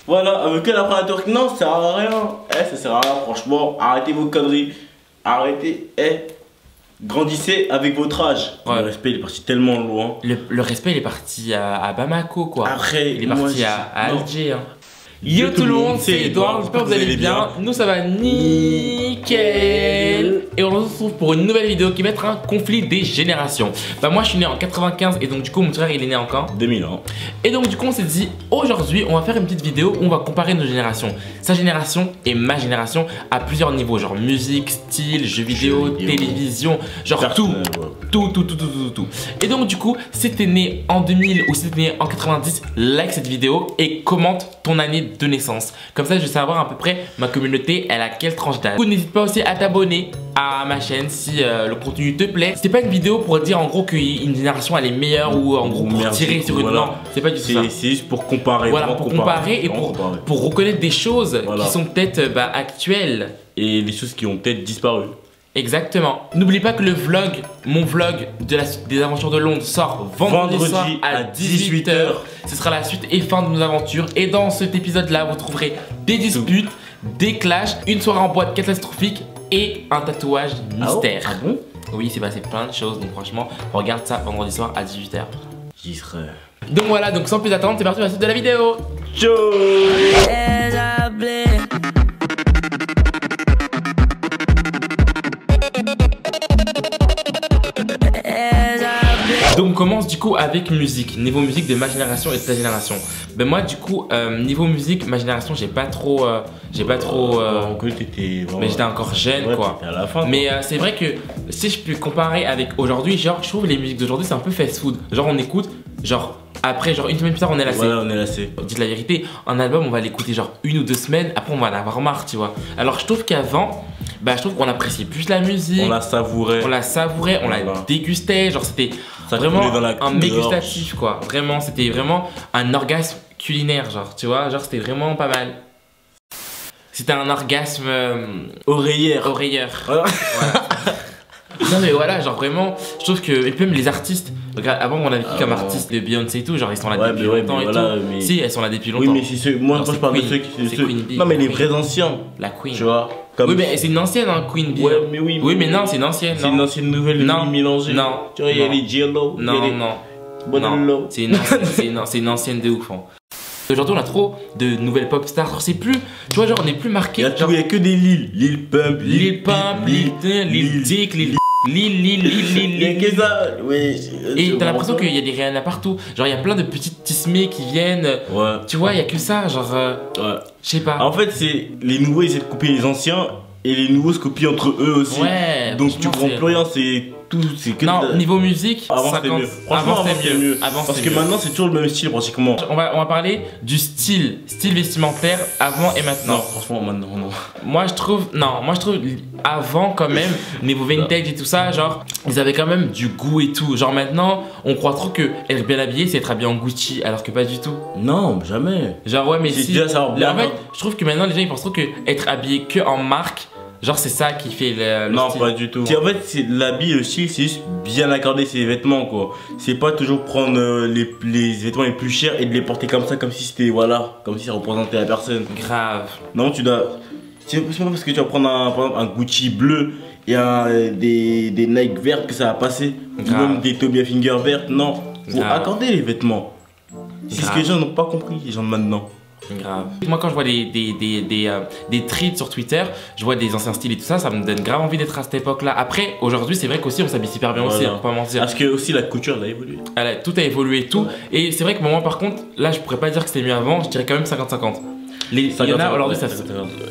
Voilà, avec elle après la twerk, non, ça sert à rien. Ça sert à rien, franchement, arrêtez vos conneries. Arrêtez, grandissez avec votre âge. Ouais. Le respect il est parti tellement loin. Le respect il est parti à Bamako quoi. Après, il est parti à Alger. Hein. Yo tout le monde, c'est Edouard, j'espère que vous allez bien. Nous ça va nickel. Et on se retrouve pour une nouvelle vidéo qui va être un conflit des générations. Bah moi je suis né en 95 et donc du coup mon frère il est né en quand 2000 ans. Et donc du coup on s'est dit aujourd'hui on va faire une petite vidéo où on va comparer nos générations. Sa génération et ma génération à plusieurs niveaux, genre musique, style, jeux vidéo, télévision, genre tout. Et donc du coup si t'es né en 2000 ou si t'es né en 90, like cette vidéo et commente ton année de naissance. Comme ça je vais savoir à peu près ma communauté elle a quelle tranche d'âge. Du coup n'hésite pas aussi à t'abonner à ma chaîne si le contenu te plaît. C'est pas une vidéo pour dire en gros qu'une génération elle est meilleure ou en gros pour tirer sur une... Voilà. Non, c'est pas du tout ça. C'est juste pour comparer. Voilà, pour comparer et pour reconnaître des choses qui sont peut-être actuelles. Et des choses qui ont peut-être disparu. Exactement. N'oublie pas que le vlog, mon vlog des aventures de Londres sort vendredi soir à 18 h. Ce sera la suite et fin de nos aventures. Et dans cet épisode là vous trouverez des disputes, des clashs, une soirée en boîte catastrophique et un tatouage mystère. Ah bon? Oui, c'est passé plein de choses, donc franchement, regarde ça vendredi soir à 18 h. J'y serai. Donc voilà, donc sans plus attendre, c'est parti pour la suite de la vidéo. Ciao. Donc on commence du coup avec musique, niveau musique de ma génération et de ta génération. Ben moi du coup niveau musique, ma génération j'ai pas trop mais j'étais encore jeune quoi. À la fin, mais c'est vrai que si je peux comparer avec aujourd'hui, genre je trouve les musiques d'aujourd'hui c'est un peu fast food. Genre on écoute, genre après genre une semaine plus tard on est lassé. Voilà, on est lassé. Dites la vérité, un album on va l'écouter genre 1 ou 2 semaines, après on va en avoir marre tu vois. Alors je trouve qu'avant, bah je trouve qu'on appréciait plus la musique. On la savourait. On la dégustait, genre c'était vraiment un mégustatif quoi. Vraiment, c'était vraiment un orgasme culinaire genre, tu vois, genre c'était vraiment pas mal. C'était un orgasme oreillère. Ouais. Non mais voilà, genre vraiment, je trouve que, et puis même les artistes, regarde, avant on avait qui comme artistes de Beyoncé et tout, genre ils sont là depuis longtemps et tout. Mais... Si, elles sont là depuis longtemps. Oui mais si ceux, moi quand je parle de ceux qui... Non mais les vrais anciens. La Queen. Tu vois. Oui mais c'est une ancienne hein, Queen Bee. Ouais mais oui. Oui mais non, c'est une ancienne. C'est une ancienne nouvelle mélangée. Non. Tu vois, il y a les Jello. Non. C'est une ancienne de ouf. Hein. Aujourd'hui on a trop de nouvelles pop stars, c'est plus, tu vois genre on est plus marqué. Il y a que des Lil Pump, Lil Dick, Lil Il y a que ça, oui. Et t'as l'impression qu'il y a des Rihanna partout. Genre il y a plein de petites tismées qui viennent. Ouais. Tu vois, il y a que ça, genre ouais. Je sais pas. En fait c'est les nouveaux ils essaient de copier les anciens et les nouveaux se copient entre eux aussi. Ouais. Donc tu comprends plus rien, c'est tout, c'est que non, niveau musique, avant c'était mieux. Franchement avant c'était mieux. Parce que maintenant c'est toujours le même style pratiquement. On va parler du style vestimentaire avant et maintenant. Non, franchement maintenant non. Moi je trouve avant quand même, niveau vintage et tout ça, genre ils avaient quand même du goût et tout. Genre maintenant, on croit trop que être bien habillé c'est être habillé en Gucci alors que pas du tout. Non, jamais. Genre ouais mais si. Déjà savoir bien. En fait, je trouve que maintenant les gens ils pensent trop que être habillé que en marque, genre c'est ça qui fait le non, style. pas du tout. En fait, c'est l'habit, le style, c'est juste bien accorder ses vêtements quoi. C'est pas toujours prendre les vêtements les plus chers et de les porter comme ça, comme si c'était voilà, comme si ça représentait la personne. Grave. Non, tu dois. C'est pas parce que tu vas prendre par exemple un Gucci bleu et des Nike vertes que ça va passer. Ou même des Tommy Hilfiger vertes. Non, faut accorder les vêtements. C'est ce que les gens n'ont pas compris, les gens de maintenant. Grave. Moi quand je vois des tweets sur Twitter, je vois des anciens styles et tout ça, ça me donne grave envie d'être à cette époque là. Après aujourd'hui c'est vrai qu'aussi on s'habille super bien aussi, on peut pas mentir. Parce que aussi la couture elle a évolué. Tout a évolué et tout. Et c'est vrai que moi par contre, là je pourrais pas dire que c'était mieux avant, je dirais quand même 50-50. Il y en a aujourd'hui,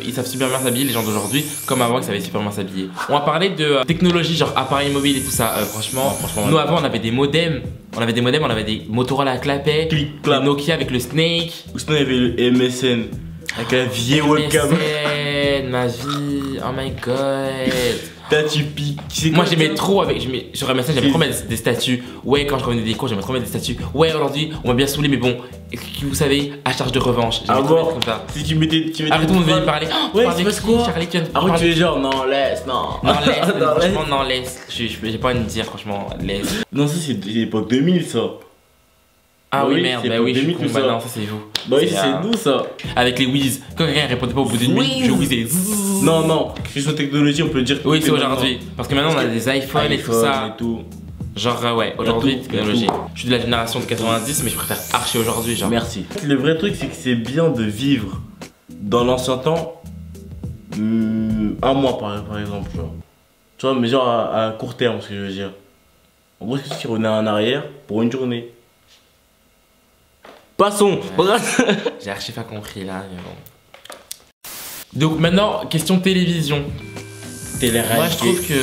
ils savent super bien s'habiller, les gens d'aujourd'hui, comme avant ils savaient super bien s'habiller. On va parler de technologie, genre appareils mobiles et tout ça. Franchement, nous avant on avait des modems. On avait des Motorola à clapet, des Nokia avec le Snake. Ou sinon il y avait le MSN avec la vieille webcam. MSN, ma vie, oh my god. Là tu piques. Moi j'aimais trop sur MSN, j'aimais trop mettre des statuts. Ouais, quand je revenais des cours, j'aimais trop mettre des statuts. Ouais, aujourd'hui on m'a bien saoulé, mais bon, vous savez, à charge de revanche. J'aimais trop mettre comme ça. Si tu mettais. Arrête, on devait parler. Ouais, c'est parce quoi Charlie, tu après tu es genre, non, laisse, non. Non, laisse, franchement, non, laisse. J'ai pas envie de dire, franchement, laisse. Non, ça c'est l'époque 2000 ça. Ah Bah oui, oui, merde, c'est bah pour oui, je suis 2000 con, tout bah ça. non, ça c'est vous. Bah oui, c'est nous ça. Avec les whiz, quand quelqu'un répondait pas au bout d'une minute, je whizais. Non, non, question technologie, on peut dire que Oui, tout c'est est aujourd'hui. Parce que maintenant on a des iPhones et tout ça. et tout. Genre, ouais, aujourd'hui, tout, technologie. tout. Je suis de la génération de 90, mais je préfère archi aujourd'hui, genre. Merci. Le vrai truc, c'est que c'est bien de vivre dans l'ancien temps, un mois par exemple, genre. Tu vois, mais genre à court terme, ce que je veux dire. En gros, c'est que tu revenais en arrière pour une journée. Passons. J'ai archi pas compris là, mais bon. Donc maintenant, question télévision. Moi je trouve que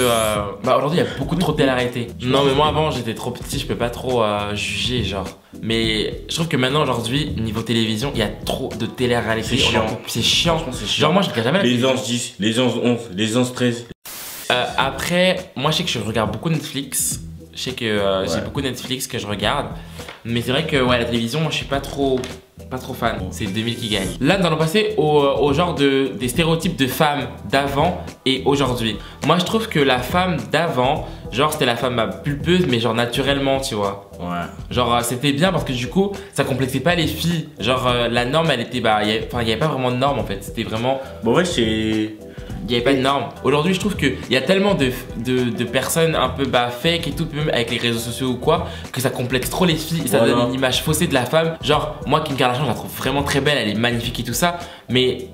aujourd'hui il y a beaucoup trop de télé-réalité. Non mais moi avant j'étais trop petit, je peux pas trop juger genre. Mais je trouve que maintenant aujourd'hui niveau télévision il y a trop de télé-réalité. C'est chiant. C'est chiant. C'est chiant. Genre moi je regarde jamais la Les télévision. anges 10, les anges 11, les anges 13. Après moi je sais que je regarde beaucoup Netflix. Je sais que j'ai beaucoup Netflix que je regarde. Mais c'est vrai que ouais la télévision moi je suis pas trop fan, c'est 2000 qui gagne. Là, nous allons passer au genre des stéréotypes de femmes d'avant et aujourd'hui. Moi, je trouve que la femme d'avant, genre c'était la femme pulpeuse, mais genre naturellement, tu vois. Ouais. Genre c'était bien parce que du coup, ça complexait pas les filles. Genre la norme, elle était, il y avait pas vraiment de norme en fait. C'était vraiment. Bon, ouais, c'est. Il n'y avait pas de normes. Aujourd'hui, je trouve qu'il y a tellement de personnes un peu fake et tout, même avec les réseaux sociaux ou quoi, que ça complexe trop les filles et ça donne une image faussée de la femme. Genre, moi, Kim Kardashian, je la trouve vraiment très belle, elle est magnifique et tout ça, mais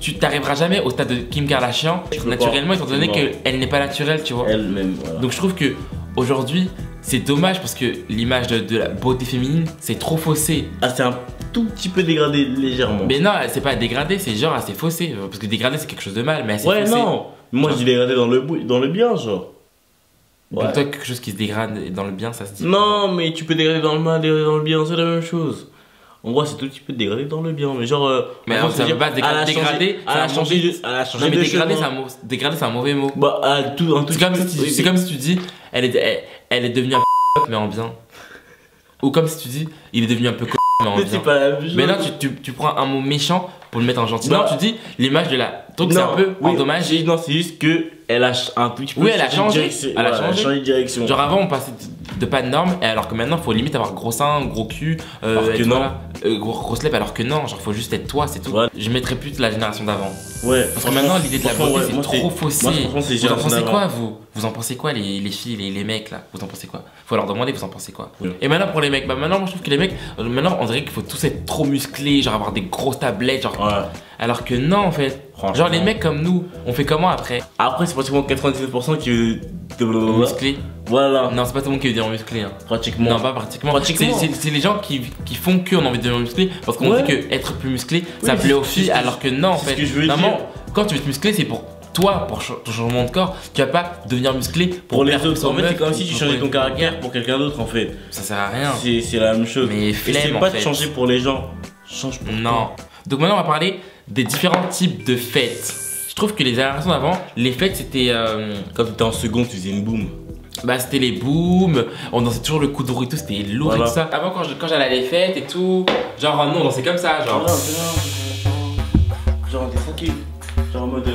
tu t'arriveras jamais au stade de Kim Kardashian naturellement, étant donné qu'elle n'est pas naturelle, tu vois. Elle-même, voilà. Donc, je trouve que aujourd'hui, c'est dommage parce que l'image de la beauté féminine, c'est trop faussé. Ah, c'est un tout petit peu dégradé légèrement. Mais non, c'est pas dégradé, c'est genre assez faussé. Parce que dégradé, c'est quelque chose de mal, mais assez ouais, faussé. non. Moi, je dis dégradé dans le bien, genre. Ouais. Donc toi, quelque chose qui se dégrade dans le bien, ça se dit. Non, mais tu peux dégrader dans le mal, dégrader dans le bien, c'est la même chose. En gros, c'est tout petit peu dégradé dans le bien, mais genre. Mais alors, ça veut pas dégrader. Elle a changé de. Non, mais dégrader, c'est un mauvais mot. Bah, C'est comme si tu dis, elle est devenue un mais en bien. Ou comme si tu dis, il est devenu un peu mais en bien. C'est pas la même chose. Mais là, tu prends un mot méchant pour le mettre en gentil. Non, tu dis l'image de la. Donc c'est un peu endommagé. Non, c'est juste que elle a un tout petit peu. Oui, elle a changé. Elle a changé de direction. Genre avant, on passait de pas de normes, alors que maintenant, il faut limite avoir gros sein, gros cul, alors que non. Grosse lèvres, alors que non, genre faut juste être toi, c'est tout. Ouais. Je mettrais plus de la génération d'avant. Ouais. Parce que maintenant, l'idée de la beauté, c'est trop faussé. Vous en pensez quoi, vous en pensez quoi, les filles, les mecs là? Vous en pensez quoi? Faut leur demander, vous en pensez quoi? Et maintenant, pour les mecs, maintenant, moi je trouve que les mecs, maintenant, on dirait qu'il faut tous être trop musclés, genre avoir des grosses tablettes, genre. Ouais. Alors que non, en fait. Genre, les mecs comme nous, on fait comment après? Après, c'est pratiquement 99% qui veut. Musclé. Voilà. Non, c'est pas tout le monde qui veut dire musclé. Hein. Pratiquement. Non, pas pratiquement. C'est les gens qui font qu'on a envie de devenir musclé parce qu'on dit que être plus musclé, ça plaît aux filles, alors que non, en fait. Normalement, quand tu veux te muscler, c'est pour toi, pour ton changement de corps. Tu vas pas devenir musclé pour les autres. En fait, c'est comme si tu changeais ton caractère pour quelqu'un d'autre, en fait. Ça sert à rien. C'est la même chose. Mais flemme, c'est pas de changer pour les gens. Change pour toi. Donc maintenant, on va parler des différents types de fêtes. Je trouve que les générations d'avant, les fêtes c'était. Quand tu étais en seconde, tu faisais une boum. Bah c'était les booms, on dansait toujours le coup de roue et tout, c'était lourd et tout ça. Avant quand j'allais à les fêtes et tout, genre nous on dansait comme ça, genre. Genre on était tranquille, genre en mode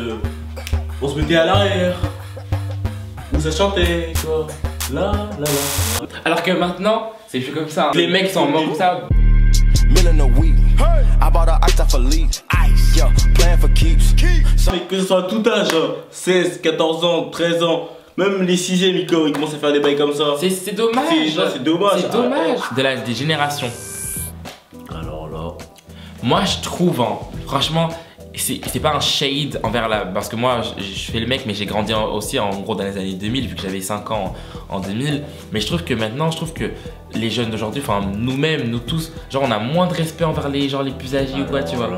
on se mettait à l'arrière, où ça chantait, tu vois. Là. Alors que maintenant, c'est plus comme ça. Hein. Les mecs sont morts comme ça. Mais que ce soit à tout âge, 16, 14 ans, 13 ans. Même les 6ème, ils commencent à faire des bails comme ça. C'est dommage. C'est dommage. C'est dommage. Des générations. Alors là. Moi, je trouve, hein, franchement, c'est pas un shade envers la. Parce que moi, je fais le mec, mais j'ai grandi aussi en gros dans les années 2000, vu que j'avais 5 ans en 2000. Mais je trouve que maintenant, les jeunes d'aujourd'hui, enfin nous-mêmes, nous tous, genre on a moins de respect envers les plus âgés ou quoi, tu vois.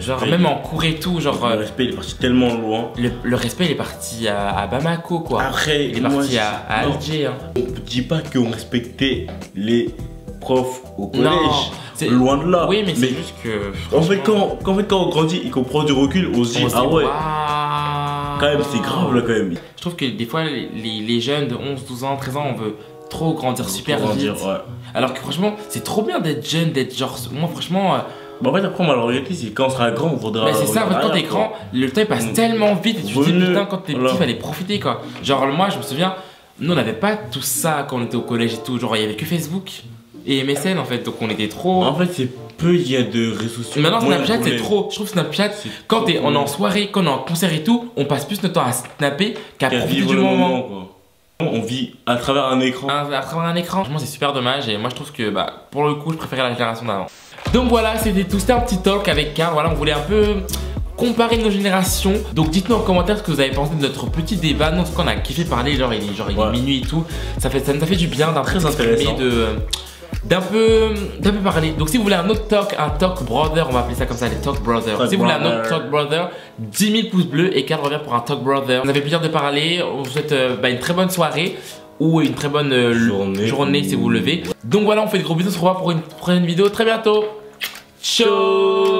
Genre même en cours et tout, genre. Le respect il est parti tellement loin. Le respect il est parti à Bamako quoi. Après, il est parti à Alger. Hein. On dit pas qu'on respectait les profs au collège. Loin de là. Oui, mais c'est juste que. En fait, quand on grandit et qu'on prend du recul, on se dit ah ouais. Quand même, c'est grave là quand même. Je trouve que des fois, les jeunes de 11, 12 ans, 13 ans, on veut trop grandir super vite. Ouais. Alors que franchement, c'est trop bien d'être jeune, d'être genre. Moi, franchement. Bah en fait, après, la réalité, c'est quand on sera grand, on voudra. Mais c'est ça, en fait, quand t'es grand, le temps il passe tellement vite et tu te dis putain, quand t'es petit, fallait profiter quoi. Genre, moi, je me souviens, nous on n'avait pas tout ça quand on était au collège et tout. Genre, il y avait que Facebook. et MSN en fait, donc on était trop. En fait, c'est peu il y a de réseaux sociaux. Maintenant Snapchat c'est trop. Je trouve Snapchat, quand on est en soirée, quand on est en concert et tout, on passe plus notre temps à snapper qu'à profiter du moment. Quoi. On vit à travers un écran. À travers un écran. Franchement, c'est super dommage et moi je trouve que pour le coup, je préférais la génération d'avant. Donc voilà, c'était tout. C'était un petit talk avec Karl. Voilà, on voulait un peu comparer nos générations. Donc dites-nous en commentaire ce que vous avez pensé de notre petit débat. Nous en tout cas on a kiffé parler, il est minuit et tout. Ça nous a fait du bien d'un très intéressant d'un peu parler. Donc si vous voulez un autre talk, un talk brother, on va appeler ça comme ça, les talk brothers. Si vous voulez un autre talk brother, 10 000 pouces bleus et Karl revient pour un talk brother. On avait plaisir de parler, on vous souhaite une très bonne soirée ou une très bonne journée si vous vous levez. Donc voilà, on fait de gros bisous, on se revoit pour une prochaine vidéo très bientôt. Ciao.